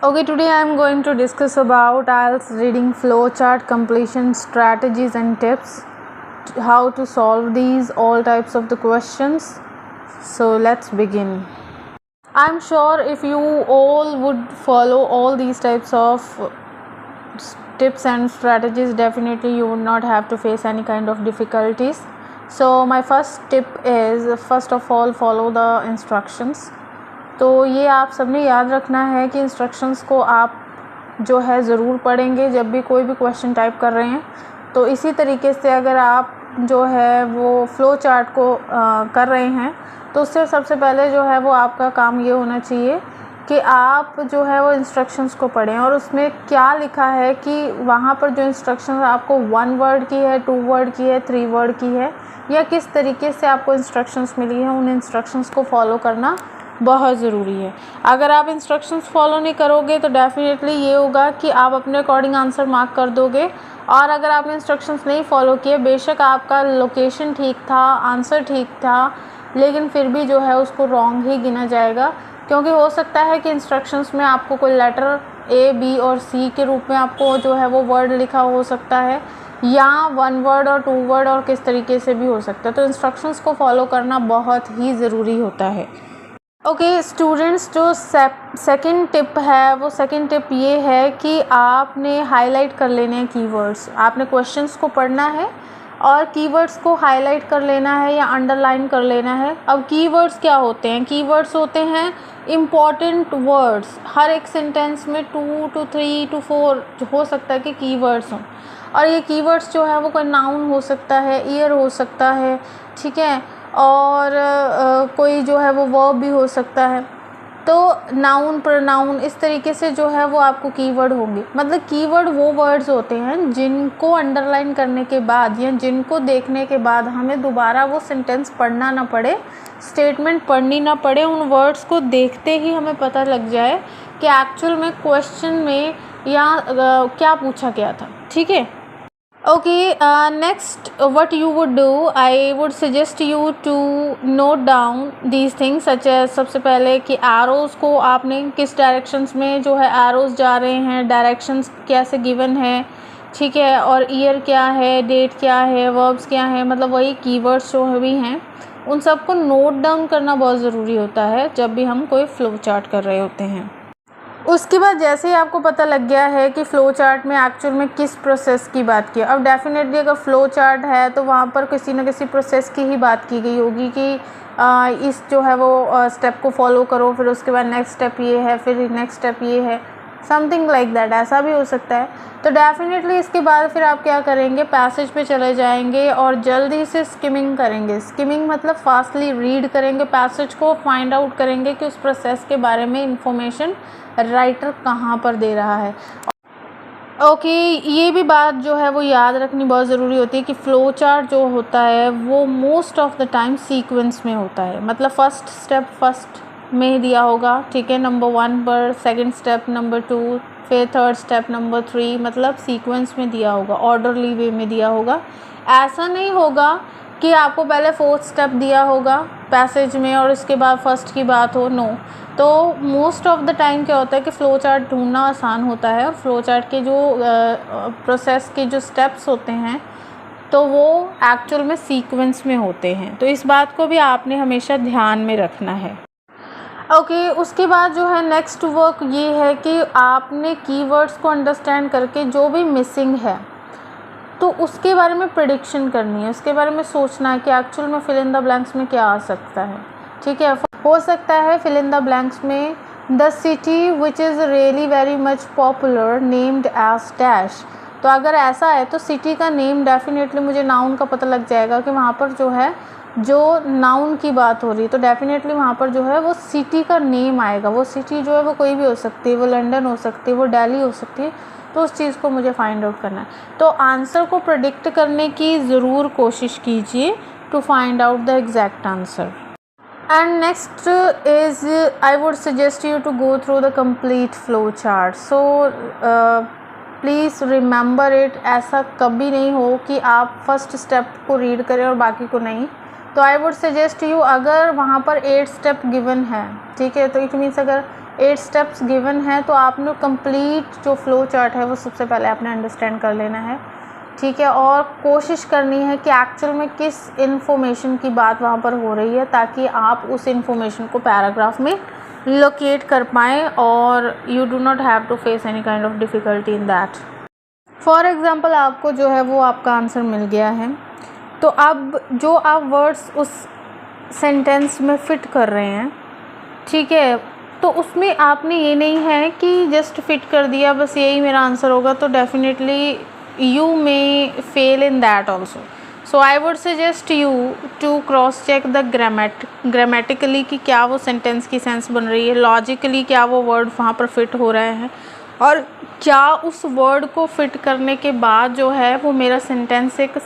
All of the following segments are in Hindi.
Okay, today I am going to discuss about IELTS reading flowchart, completion strategies and tips, how to solve these all types of the questions. So let's begin. I'm sure if you all would follow all these types of tips and strategies, definitely you would not have to face any kind of difficulties. So my first tip is, first of all, follow the instructions. तो ये आप सबने याद रखना है कि इंस्ट्रक्शंस को आप जो है ज़रूर पढ़ेंगे जब भी कोई भी क्वेश्चन टाइप कर रहे हैं। तो इसी तरीके से अगर आप जो है वो फ़्लो चार्ट को कर रहे हैं तो उससे सबसे पहले जो है वो आपका काम ये होना चाहिए कि आप जो है वो इंस्ट्रक्शंस को पढ़ें और उसमें क्या लिखा है कि वहाँ पर जो इंस्ट्रक्शंस आपको 1 वर्ड की है, 2 वर्ड की है, 3 वर्ड की है, या किस तरीके से आपको इंस्ट्रक्शंस मिली है, उन इंस्ट्रक्शंस को फॉलो करना बहुत ज़रूरी है। अगर आप इंस्ट्रक्शंस फॉलो नहीं करोगे तो डेफिनेटली ये होगा कि आप अपने अकॉर्डिंग आंसर मार्क कर दोगे, और अगर आपने इंस्ट्रक्शंस नहीं फॉलो किए, बेशक आपका लोकेशन ठीक था, आंसर ठीक था, लेकिन फिर भी जो है उसको रॉन्ग ही गिना जाएगा, क्योंकि हो सकता है कि इंस्ट्रक्शंस में आपको कोई लेटर ए, बी और सी के रूप में आपको जो है वो वर्ड लिखा हो सकता है, या 1 वर्ड और 2 वर्ड और किस तरीके से भी हो सकता है। तो इंस्ट्रक्शंस को फॉलो करना बहुत ही ज़रूरी होता है। ओके स्टूडेंट्स, जो सेकंड टिप है वो सेकंड टिप ये है कि आपने हाईलाइट कर लेने हैं कीवर्ड्स। आपने क्वेश्चंस को पढ़ना है और कीवर्ड्स को हाईलाइट कर लेना है या अंडरलाइन कर लेना है। अब कीवर्ड्स क्या होते हैं? कीवर्ड्स होते हैं इम्पॉर्टेंट वर्ड्स। हर एक सेंटेंस में 2 to 3 to 4 हो सकता है कि कीवर्ड्स हों, और ये कीवर्ड्स जो है वो कोई नाउन हो सकता है, ईयर हो सकता है, ठीक है, और कोई जो है वो वर्ब भी हो सकता है। तो नाउन, प्रोनाउन, इस तरीके से जो है वो आपको कीवर्ड होंगे। मतलब कीवर्ड वो वर्ड्स होते हैं जिनको अंडरलाइन करने के बाद या जिनको देखने के बाद हमें दोबारा वो सेंटेंस पढ़ना ना पड़े, स्टेटमेंट पढ़नी ना पड़े। उन वर्ड्स को देखते ही हमें पता लग जाए कि एक्चुअल में क्वेश्चन में या क्या पूछा गया था, ठीक है। Okay, next what you would do, I would suggest you to note down these things such as, सबसे पहले कि arrows को आपने किस directions में जो है arrows जा रहे हैं, directions कैसे given है, ठीक है, और year क्या है, date क्या है, verbs क्या है, मतलब वही keywords जो भी हैं उन सबको note down करना बहुत ज़रूरी होता है जब भी हम कोई flow chart कर रहे होते हैं। उसके बाद जैसे ही आपको पता लग गया है कि फ़्लो चार्ट में एक्चुअल में किस प्रोसेस की बात की, अब डेफिनेटली अगर फ़्लो चार्ट है तो वहाँ पर किसी न किसी प्रोसेस की ही बात की गई होगी कि इस जो है वो स्टेप को फॉलो करो, फिर उसके बाद नेक्स्ट स्टेप ये है, फिर नेक्स्ट स्टेप ये है, समथिंग लाइक दैट, ऐसा भी हो सकता है। तो डेफिनेटली इसके बाद फिर आप क्या करेंगे, पैसेज पे चले जाएंगे और जल्दी से स्किमिंग करेंगे। स्किमिंग मतलब फास्टली रीड करेंगे पैसेज को, फाइंड आउट करेंगे कि उस प्रोसेस के बारे में इंफॉर्मेशन राइटर कहाँ पर दे रहा है। ओके, ये भी बात जो है वो याद रखनी बहुत ज़रूरी होती है कि फ़्लो चार्ट जो होता है वो most of the time sequence में होता है। मतलब फर्स्ट स्टेप फर्स्ट में दिया होगा, ठीक है, नंबर 1 पर, सेकंड स्टेप नंबर 2, फिर थर्ड स्टेप नंबर 3, मतलब सीक्वेंस में दिया होगा, ऑर्डरली वे में दिया होगा। ऐसा नहीं होगा कि आपको पहले 4th स्टेप दिया होगा पैसेज में और उसके बाद फर्स्ट की बात हो, नो। तो मोस्ट ऑफ द टाइम क्या होता है कि फ़्लो चार्ट ढूंढना आसान होता है, और फ़्लो चार्ट के जो प्रोसेस के जो स्टेप्स होते हैं तो वो एक्चुअल में सीक्वेंस में होते हैं। तो इस बात को भी आपने हमेशा ध्यान में रखना है। ओके, उसके बाद जो है नेक्स्ट वर्क ये है कि आपने कीवर्ड्स को अंडरस्टैंड करके जो भी मिसिंग है तो उसके बारे में प्रेडिक्शन करनी है, उसके बारे में सोचना है कि एक्चुअल में फिल इन द ब्लैंक्स में क्या आ सकता है, ठीक है। हो सकता है फिल इन द ब्लैंक्स में the city which is really very much popular named as dash. तो अगर ऐसा है तो सिटी का नेम डेफिनेटली मुझे नाउन का पता लग जाएगा कि वहाँ पर जो है जो नाउन की बात हो रही है, तो डेफिनेटली वहाँ पर जो है वो सिटी का नेम आएगा। वो सिटी जो है वो कोई भी हो सकती है, वो लंदन हो सकती है, वो दिल्ली हो सकती है, तो उस चीज़ को मुझे फाइंड आउट करना है। तो आंसर को प्रेडिक्ट करने की ज़रूर कोशिश कीजिए to find out the exact answer. And next is I would suggest you to go through the complete flow chart. So please remember it, ऐसा कभी नहीं हो कि आप फर्स्ट स्टेप को रीड करें और बाकी को नहीं। तो आई वुड सजेस्ट यू, अगर वहाँ पर 8 स्टेप गिवन है, ठीक है, तो इट मीन्स अगर 8 स्टेप्स गिवन है, तो आपने कंप्लीट जो फ्लो चार्ट है वो सबसे पहले आपने अंडरस्टैंड कर लेना है, ठीक है। और कोशिश करनी है कि एक्चुअल में किस इन्फॉर्मेशन की बात वहाँ पर हो रही है, ताकि आप उस इन्फॉर्मेशन को पैराग्राफ में लोकेट कर पाएँ और you do not have to face any kind of difficulty in that. For example आपको जो है वो आपका आंसर मिल गया है, तो अब जो आप वर्ड्स उस सेंटेंस में फ़िट कर रहे हैं, ठीक है, तो उसमें आपने ये नहीं है कि जस्ट फिट कर दिया बस यही मेरा आंसर होगा, तो definitely you may fail in that also. So I would suggest you to cross check the grammatically कि क्या वो सेंटेंस की सेंस बन रही है, लॉजिकली क्या वो वर्ड वहाँ पर फिट हो रहे हैं, और क्या उस वर्ड को फिट करने के बाद जो है वो मेरा सेंटेंस एक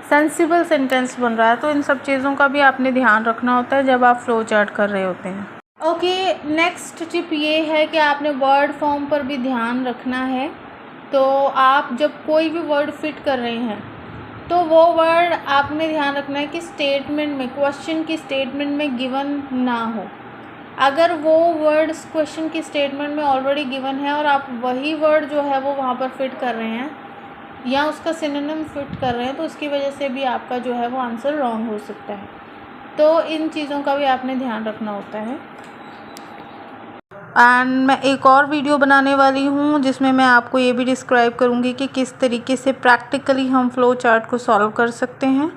सेंसिबल सेंटेंस बन रहा है। तो इन सब चीज़ों का भी आपने ध्यान रखना होता है जब आप फ्लो चार्ट कर रहे होते हैं। ओके, नेक्स्ट टिप ये है कि आपने वर्ड फॉर्म पर भी ध्यान रखना है। तो आप जब कोई भी वर्ड फिट कर रहे हैं तो वो वर्ड आपने ध्यान रखना है कि स्टेटमेंट में, क्वेश्चन की स्टेटमेंट में गिवन ना हो। अगर वो वर्ड क्वेश्चन की स्टेटमेंट में ऑलरेडी गिवन है और आप वही वर्ड जो है वो वहाँ पर फिट कर रहे हैं या उसका सिनोनिम फिट कर रहे हैं, तो उसकी वजह से भी आपका जो है वो आंसर रॉन्ग हो सकता है। तो इन चीज़ों का भी आपने ध्यान रखना होता है। एंड मैं एक और वीडियो बनाने वाली हूँ जिसमें मैं आपको ये भी डिस्क्राइब करूँगी कि किस तरीके से प्रैक्टिकली हम फ्लो चार्ट को सॉल्व कर सकते हैं,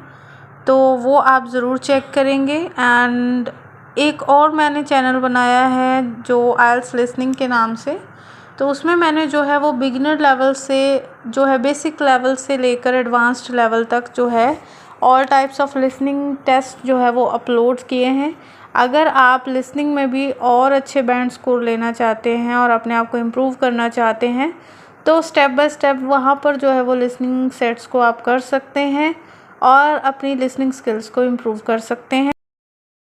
तो वो आप ज़रूर चेक करेंगे। एंड एक और मैंने चैनल बनाया है जो IELTS लिसनिंग के नाम से, तो उसमें मैंने जो है वो बिगिनर लेवल से जो है बेसिक लेवल से लेकर एडवांस्ड लेवल तक जो है all types of listening test जो है वो अपलोड किए हैं। अगर आप लिसनिंग में भी और अच्छे बैंड स्कोर लेना चाहते हैं और अपने आप को इम्प्रूव करना चाहते हैं, तो स्टेप बाय स्टेप वहाँ पर जो है वो लिसनिंग सेट्स को आप कर सकते हैं और अपनी लिसनिंग स्किल्स को इम्प्रूव कर सकते हैं।